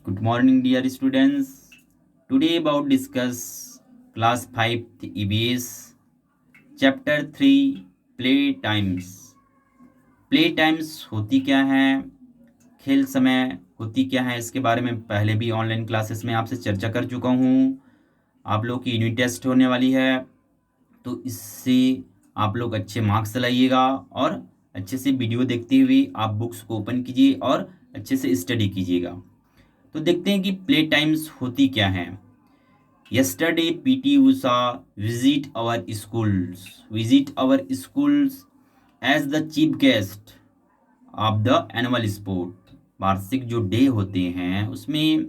Good morning, dear students. Today about discuss class 5 EBS chapter 3 play times. Play times होती क्या है, खेल समय होती क्या है, इसके बारे में पहले भी ऑनलाइन क्लासेस में आपसे चर्चा कर चुका हूँ। आप लोग की यूनिट टेस्ट होने वाली है, तो इससे आप लोग अच्छे मार्क्स लाइएगा और अच्छे से वीडियो देखते हुए आप बुक्स को ओपन कीजिए और अच्छे से स्टडी कीजिएगा। तो देखते हैं कि प्ले टाइम्स होती क्या है। Yesterday, PT Usha visit our schools as the chief guest of the annual sport. वार्षिक जो डे होते हैं उसमें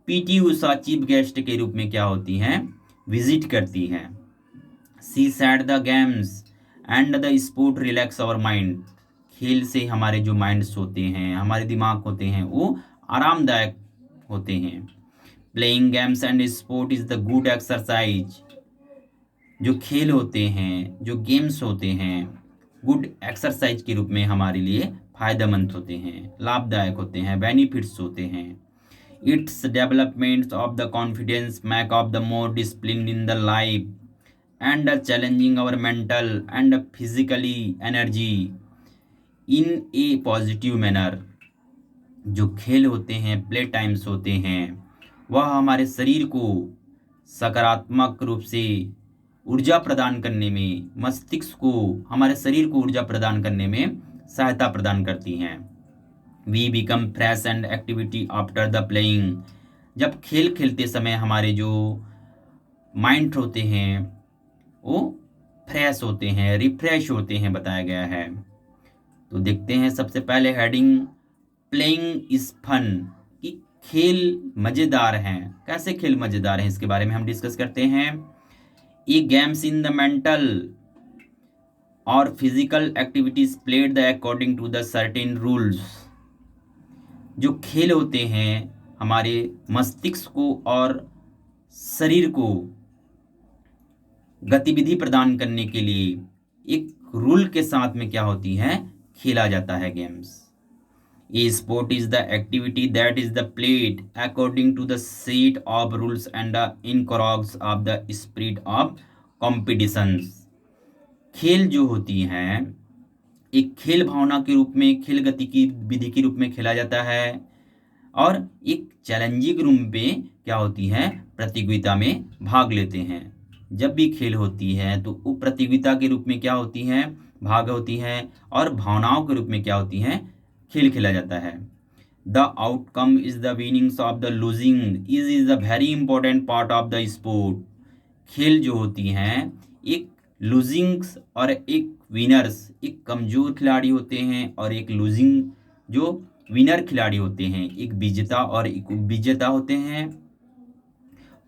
पीटी उषा चीफ गेस्ट के रूप में क्या होती हैं, विजिट करती हैं। She said the games and the sport relax our mind. खेल से हमारे जो माइंड्स होते हैं, हमारे दिमाग होते हैं, वो आरामदायक होते हैं। Playing games and sport is the good exercise. जो खेल होते हैं, जो गेम्स होते हैं, गुड एक्सरसाइज के रूप में हमारे लिए फायदेमंद होते हैं, लाभदायक होते हैं, बेनिफिट्स होते हैं। It's development of the confidence make of the more discipline in the life and challenging our mental and physically energy in a positive manner. जो खेल होते हैं, प्ले टाइम्स होते हैं, वह हमारे शरीर को सकारात्मक रूप से ऊर्जा प्रदान करने में, मस्तिष्क को, हमारे शरीर को ऊर्जा प्रदान करने में सहायता प्रदान करती हैं। We become fresh and activity after the playing. जब खेल खेलते समय हमारे जो माइंड होते हैं वो फ्रेश होते हैं, रिफ्रेश होते हैं, बताया गया है। तो देखते हैं सबसे पहले हेडिंग प्लेइंग इज फन, कि खेल मज़ेदार हैं। कैसे खेल मज़ेदार हैं, इसके बारे में हम डिस्कस करते हैं। ई गेम्स इन द मेंटल और physical activities played the according to the certain rules. जो खेल होते हैं हमारे मस्तिष्क को और शरीर को गतिविधि प्रदान करने के लिए एक रूल के साथ में क्या होती है, खेला जाता है games. A sport is the activity that is the played according to the set of rules and the in accords of the spirit of competitions. खेल जो होती हैं एक खेल भावना के रूप में, खेल गति की विधि के रूप में खेला जाता है और एक चैलेंजिंग रूम पे क्या होती है, प्रतियोगिता में भाग लेते हैं। जब भी खेल होती है तो वो प्रतियोगिता के रूप में क्या होती हैं, भाग होती हैं, और भावनाओं के रूप में क्या होती हैं, खेल खेला जाता है। The outcome is the winnings of the losing is the very important part of the sport. खेल जो होती हैं एक लूजिंग्स और एक विनर्स, एक कमजोर खिलाड़ी होते हैं और एक लूजिंग जो विनर खिलाड़ी होते हैं, एक विजेता और एक विजेता होते हैं।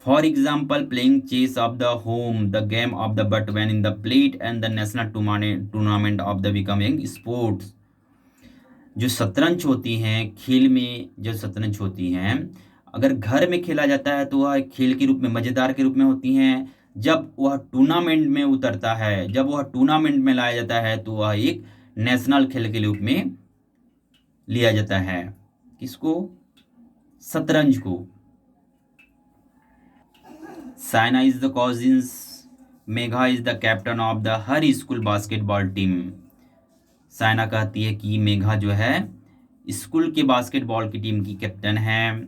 For example playing chess of the home the game of the but when in the plate and the national tournament of the becoming sports. जो शतरंज होती हैं, खेल में जो शतरंज होती हैं, अगर घर में खेला जाता है तो वह खेल के रूप में, मज़ेदार के रूप में होती हैं। जब वह टूर्नामेंट में उतरता है, जब वह टूर्नामेंट में लाया जाता है तो वह एक नेशनल खेल के रूप में लिया जाता है। किसको? शतरंज को। Saina is the cousins, Megha is the captain of the her school basketball team. Saina कहती है कि मेघा जो है स्कूल के बास्केटबॉल की टीम की कैप्टन है।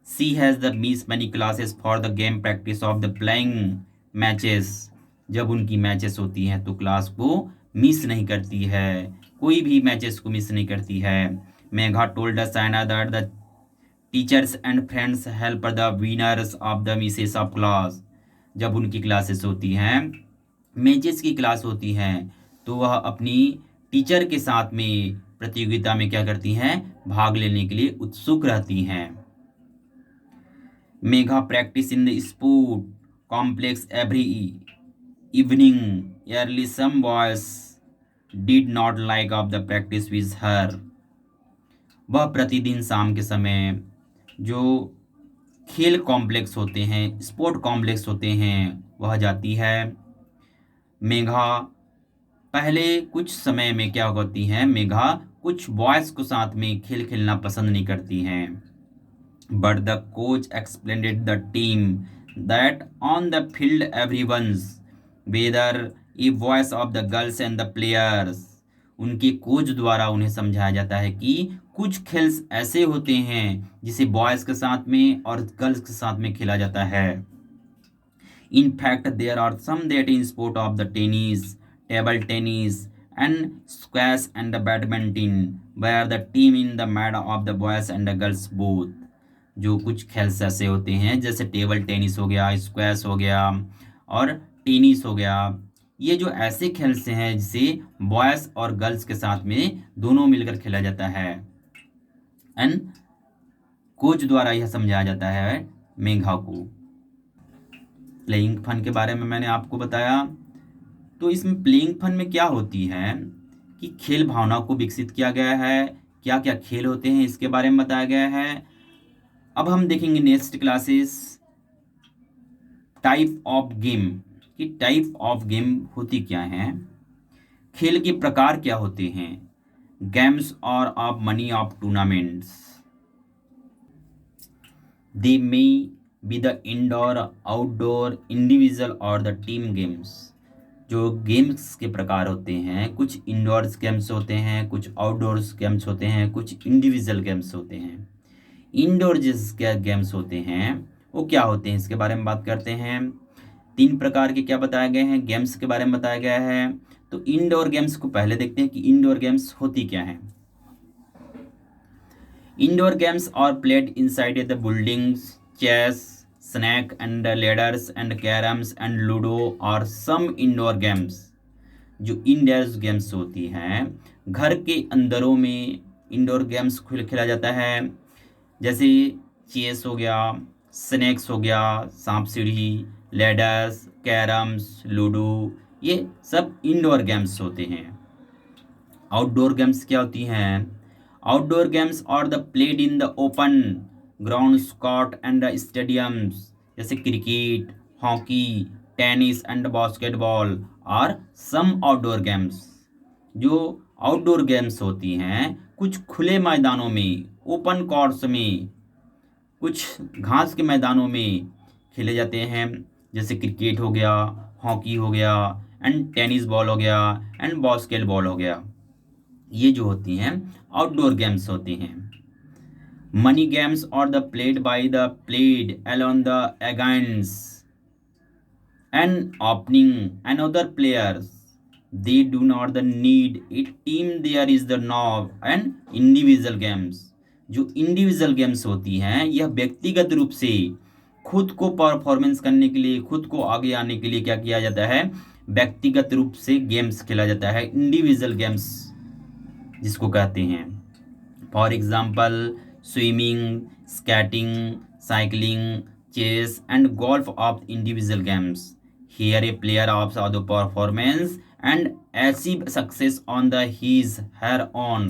She has the miss many classes for the game practice of the playing matches. जब उनकी मैचेस होती हैं तो क्लास को मिस नहीं करती है, कोई भी मैचेस को मिस नहीं करती है। Megha told the Saina that the teachers and friends help the winners of the Mrs of class. जब उनकी क्लासेस होती हैं, मैचेस की क्लास होती हैं, तो वह अपनी टीचर के साथ में प्रतियोगिता में क्या करती हैं, भाग लेने के लिए उत्सुक रहती हैं। Megha practice in the sport complex every evening early. Some boys did not like of the practice with her. वह प्रतिदिन शाम के समय जो खेल कॉम्प्लेक्स होते हैं, स्पोर्ट कॉम्प्लेक्स होते हैं, वह जाती है। मेघा पहले कुछ समय में क्या होती हैं, मेघा कुछ बॉयज़ को साथ में खेल खेलना पसंद नहीं करती हैं। but the coach explained the team that on the field everyone's whether a voice of the girls and the players। उनके कोच द्वारा उन्हें समझाया जाता है कि कुछ खेल ऐसे होते हैं जिसे बॉयज के साथ में और गर्ल्स के साथ में खेला जाता है। In fact, there are some that in sport of the tennis, table tennis, and squash and the badminton, where the team in the mad of the boys and the girls both। जो कुछ खेल ऐसे होते हैं जैसे table tennis हो गया, squash हो गया और टेनिस हो गया, ये जो ऐसे खेल से हैं जिसे बॉयज और गर्ल्स के साथ में दोनों मिलकर खेला जाता है। एंड कोच द्वारा यह समझाया जाता है मेघा को। प्लेइंग फन के बारे में मैंने आपको बताया। तो इसमें प्लेइंग फन में क्या होती है कि खेल भावना को विकसित किया गया है, क्या क्या खेल होते हैं इसके बारे में बताया गया है। अब हम देखेंगे next classes type of game कि टाइप ऑफ गेम होती क्या है, खेल के प्रकार क्या होते हैं, गेम्स और of money of tournaments. They may be the indoor, outdoor, individual और द टीम गेम्स। जो गेम्स के प्रकार होते हैं, कुछ इंडोर्स गेम्स होते हैं, कुछ आउटडोर्स गेम्स होते हैं, कुछ इंडिविजुअल गेम्स होते हैं। इंडोर जिसके गेम्स होते हैं वो क्या होते हैं इसके बारे में बात करते हैं। 3 प्रकार के क्या बताए गए हैं गेम्स के बारे में बताया गया है। तो इंडोर गेम्स को पहले देखते हैं कि इंडोर गेम्स होती क्या है। Indoor games are played inside the buildings, chess, snake and ladders and carroms and ludo और सम इंडोर गेम्स। जो इंडोर गेम्स होती हैं घर के अंदरों में इंडोर गेम्स खेला जाता है, जैसे चेस हो गया, स्नैक्स हो गया, सांप सीढ़ी, लेडर्स, कैरम्स, लूडो, ये सब इंडोर गेम्स होते हैं। आउटडोर गेम्स क्या होती हैं। Outdoor games are the played in the open ground, court and stadiums, जैसे cricket, hockey, tennis and basketball और सम आउटडोर गेम्स। जो आउटडोर गेम्स होती हैं कुछ खुले मैदानों में, ओपन कोर्ट्स में, कुछ घास के मैदानों में खेले जाते हैं, जैसे क्रिकेट हो गया, हॉकी हो गया एंड टेनिस बॉल हो गया एंड बास्केटबॉल हो गया। ये जो होती हैं आउटडोर गेम्स होती हैं। मनी गेम्स और the played by the played alone the against and opening another players, they do not the need a team, there is the knob and individual games। जो इंडिविजुअल गेम्स होती हैं यह व्यक्तिगत रूप से खुद को परफॉर्मेंस करने के लिए, खुद को आगे आने के लिए क्या किया जाता है, व्यक्तिगत रूप से गेम्स खेला जाता है, इंडिविजुअल गेम्स जिसको कहते हैं। For example swimming, skating, cycling, chess and golf of individual games. Here a player opts for the performance and achieve success on the his her own।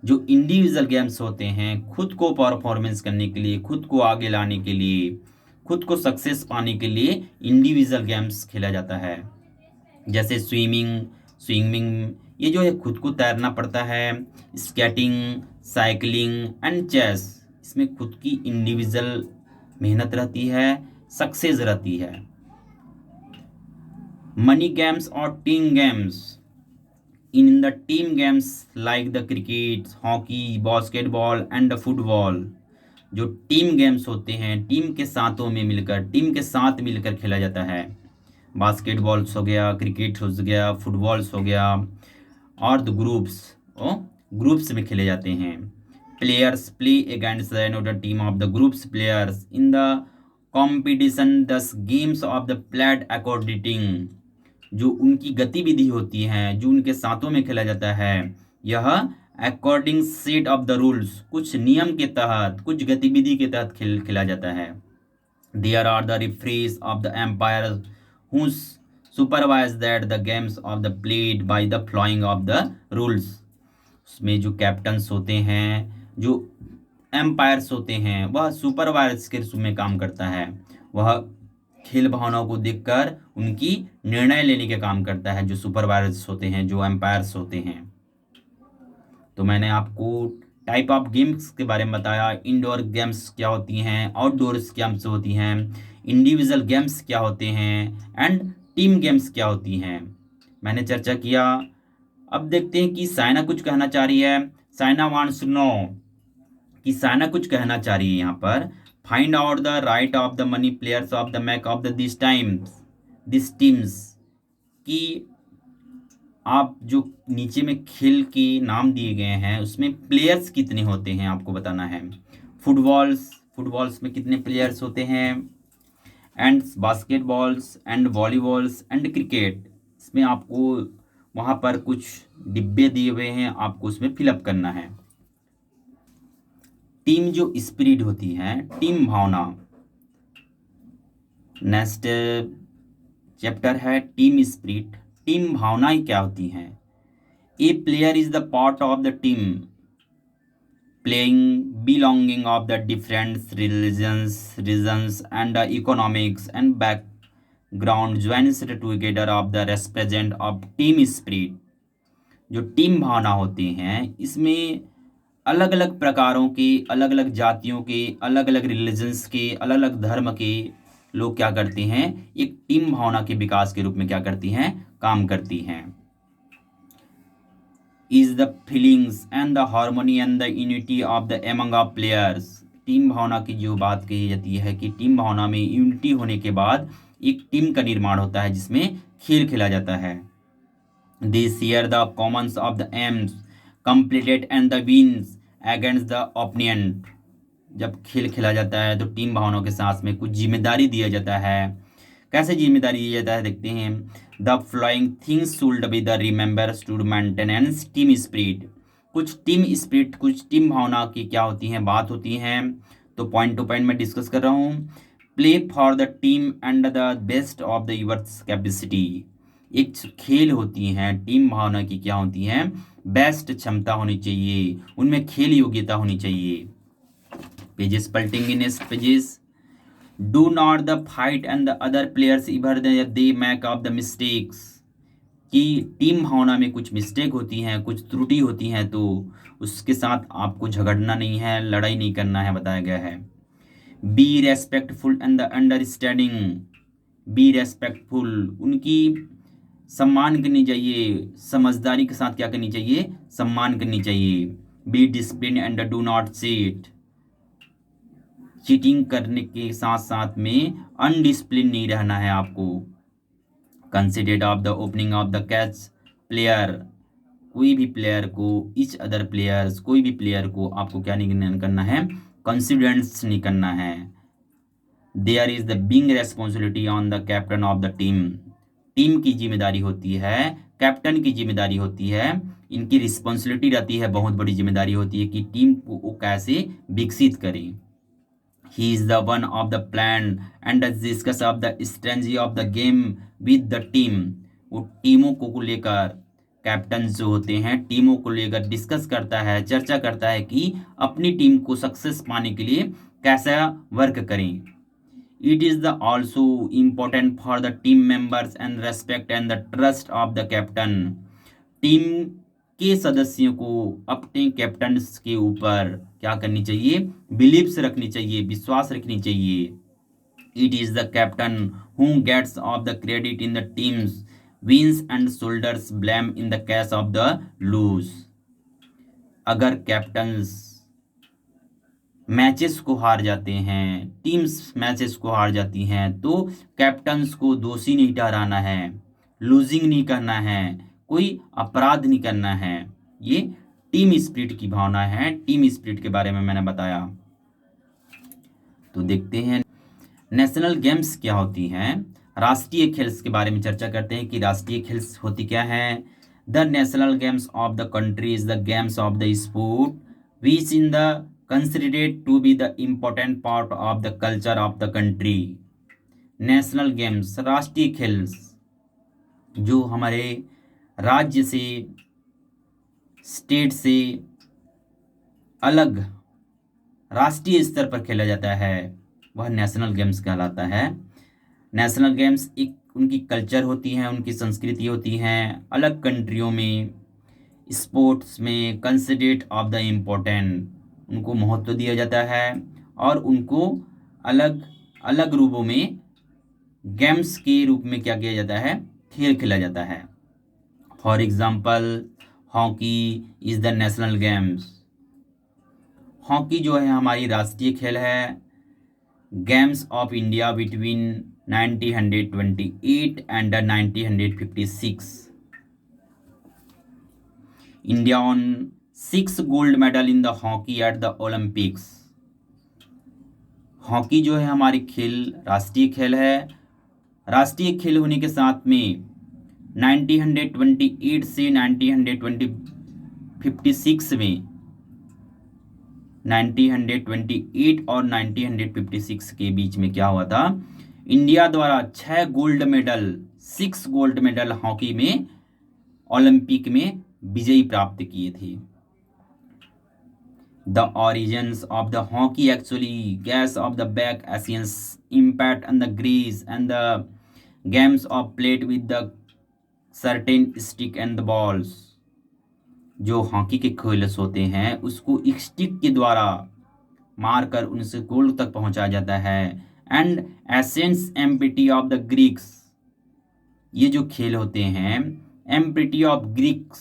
जो इंडिविजुअल गेम्स होते हैं खुद को परफॉर्मेंस करने के लिए, खुद को आगे लाने के लिए, खुद को सक्सेस पाने के लिए इंडिविजुअल गेम्स खेला जाता है। जैसे स्विमिंग ये जो है खुद को तैरना पड़ता है, स्केटिंग, साइकिलिंग एंड चेस इसमें खुद की इंडिविजुअल मेहनत रहती है, सक्सेस रहती है। Money games or team games, in the team games like the cricket, hockey, basketball and football। जो टीम गेम्स होते हैं टीम के साथों में मिलकर, टीम के साथ मिलकर खेला जाता है। बास्केटबॉल्स हो गया, क्रिकेट हो गया, फुटबॉल्स हो गया और द ग्रुप्स में खेले जाते हैं। Players play against the another team of the groups players in the competition, these games of the played according. जो उनकी गतिविधि होती हैं जो उनके साथों में खेला जाता है, यह according set of the rules, कुछ नियम के तहत, कुछ गतिविधि के तहत खेला जाता है। There are the referees of the umpire who supervise that the games of the played by the following of the rules. उसमें जो कैप्टन्स होते हैं, जो एम्पायर्स होते हैं, वह सुपरवाइजर्स के रूप में काम करता है। वह खेल भावनाओं को देखकर उनकी निर्णय लेने के काम करता है, जो सुपरवाइजर्स होते हैं, जो एम्पायर्स होते हैं। तो मैंने आपको टाइप ऑफ गेम्स के बारे में बताया, इंडोर गेम्स क्या होती हैं, आउटडोर्स गेम्स होती हैं, इंडिविजुअल गेम्स क्या होते हैं एंड टीम गेम्स क्या होती हैं, मैंने चर्चा किया। अब देखते हैं कि साइना कुछ कहना चाह रही है। साइना वांट्स टू नो कि साइना कुछ कहना चाह रही है यहाँ पर। Find out the right of the money players of the make of the this teams, कि आप जो नीचे में खेल के नाम दिए गए हैं उसमें प्लेयर्स कितने होते हैं आपको बताना है। फुटबॉल्स में कितने प्लेयर्स होते हैं, and basketballs and volleyballs and cricket, इसमें आपको वहाँ पर कुछ डिब्बे दिए हुए हैं, आपको उसमें फिलअप करना है। टीम जो स्पिरिट होती है, टीम भावना, नेक्स्ट चैप्टर है टीम स्पिरिट। टीम भावनाएं क्या होती हैं? A player is the part of the team playing belonging of the different regions and economics and background joins together of the represent of team spirit। जो team भावना होती हैं इसमें अलग अलग प्रकारों के, अलग अलग जातियों के, अलग अलग रिलीजन्स के, अलग अलग धर्म के लोग क्या करते हैं, एक टीम भावना के विकास के रूप में क्या करती हैं, काम करती हैं। Is the feelings and the harmony and the unity of the among of players. Team भावना की जो बात कही जाती है कि टीम भावना में यूनिटी होने के बाद एक टीम का निर्माण होता है जिसमें खेल खेला जाता है। They share the commons of the aims completed and the wins against the opponent. जब खेल खेला जाता है तो टीम भावनाओं के साथ में कुछ जिम्मेदारी दिया जाता है। कैसे जिम्मेदारी दिया जाता है देखते हैं। The following things should be the remembers to maintenance team spirit. कुछ टीम स्पिरिट, कुछ टीम भावना की क्या होती हैं, बात होती हैं, तो पॉइंट टू पॉइंट में डिस्कस कर रहा हूँ। Play for the team and the best of the yours capacity. एक खेल होती हैं टीम भावना की क्या होती हैं, बेस्ट क्षमता होनी चाहिए, उनमें खेल योग्यता होनी चाहिए। पेजेस पलटेंगे, next pages. Do not the fight and the other players ever they make of the mistakes. कि टीम भावना में कुछ मिस्टेक होती हैं, कुछ त्रुटि होती हैं, तो उसके साथ आपको झगड़ना नहीं है, लड़ाई नहीं करना है, बताया गया है। Be respectful and the understanding. Be respectful, उनकी सम्मान करनी चाहिए, समझदारी के साथ क्या करनी चाहिए, सम्मान करनी चाहिए। Be discipline and do not cheat. Cheating करने के साथ साथ में अनडिसिप्लिन नहीं रहना है आपको। Considerate of the opening of the catch player. कोई भी प्लेयर को, ईच अदर प्लेयर्स, कोई भी प्लेयर को आपको क्या नहीं करना है, कंसिडरेंस नहीं करना है। There is the big responsibility on the captain of the team. Team की जिम्मेदारी होती है, कैप्टन की जिम्मेदारी होती है, इनकी रिस्पॉन्सिबिलिटी रहती है, बहुत बड़ी जिम्मेदारी होती है कि टीम को वो कैसे विकसित करें। He is the one of the plan and discuss of the strategy of the game with the team। वो टीमों को लेकर, कैप्टन जो होते हैं टीमों को लेकर डिस्कस करता है, चर्चा करता है कि अपनी टीम को सक्सेस पाने के लिए कैसा वर्क करें। It is the also important for the team members and respect and the trust of the captain. Team के सदस्यों को अपने कैप्टन के ऊपर क्या करनी चाहिए, बिलीव्स रखनी चाहिए, विश्वास रखनी चाहिए। It is the captain who gets of the credit in the teams wins and shoulders blame in the case of the lose. अगर कैप्टन्स मैचेस को हार जाते हैं, टीम्स मैचेस को हार जाती हैं, तो कैप्टन्स को दोषी नहीं ठहराना है, लूजिंग नहीं करना है, कोई अपराध नहीं करना है। ये टीम स्पिरिट की भावना है। टीम स्पिरिट के बारे में मैंने बताया। तो देखते हैं नेशनल गेम्स क्या होती हैं। राष्ट्रीय खेल के बारे में चर्चा करते हैं कि राष्ट्रीय खेल होती क्या है। The national games of the country is the games of the sport which in the considered to be the important part of the culture of the country. National games, राष्ट्रीय खेल जो हमारे राज्य से, स्टेट से अलग राष्ट्रीय स्तर पर खेला जाता है, वह नेशनल गेम्स कहलाता है। नेशनल गेम्स एक उनकी कल्चर होती हैं, उनकी संस्कृति होती हैं। अलग कंट्रियों में स्पोर्ट्स में कंसिडरेट ऑफ द इम्पोर्टेंट, उनको महत्व दिया जाता है और उनको अलग अलग रूपों में गेम्स के रूप में क्या किया जाता है, खेल खेला जाता है। For example hockey is the national games, hockey जो है हमारी राष्ट्रीय खेल है। Games of India between 1928 and 1956, India on 6 gold medal in the hockey at the Olympics. Hockey जो है हमारी खेल राष्ट्रीय खेल है। राष्ट्रीय खेल होने के साथ में 1928 से 1956 में 1928 और 1956 के बीच में क्या हुआ था, इंडिया द्वारा 6 गोल्ड मेडल हॉकी में ओलंपिक में विजयी प्राप्त किए थे। The origins of the hockey actually guess of the back Asians impact on the Greece and the games of played with the certain stick and the balls। जो hockey के खेल्स होते हैं उसको एक स्टिक के द्वारा मारकर उनसे गोल तक पहुंचाया जाता है। And essence empty of the Greeks, ये जो खेल होते हैं एम्पिटी ऑफ ग्रीक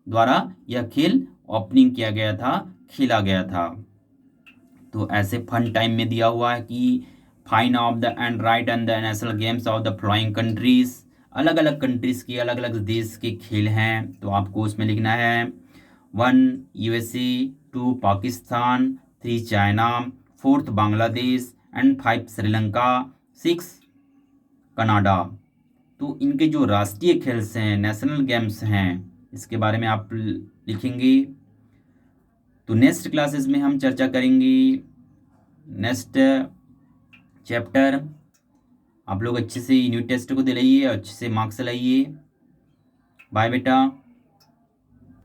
द्वारा यह खेल ओपनिंग किया गया था, खेला गया था। तो ऐसे फन टाइम में दिया हुआ है कि fine of the end right and the national games of the flowing countries, अलग अलग कंट्रीज के अलग अलग देश के खेल हैं। तो आपको उसमें लिखना है 1 USA, 2 Pakistan, 3 China, 4 Bangladesh and 5 Sri Lanka, 6 Canada. तो इनके जो राष्ट्रीय खेल हैं, नेशनल गेम्स हैं, इसके बारे में आप लिखेंगे। तो नेक्स्ट क्लासेस में हम चर्चा करेंगे नेक्स्ट चैप्टर। आप लोग अच्छे से यूनिट टेस्ट को दिलाइए और अच्छे से मार्क्स लाइए। बाय बेटा।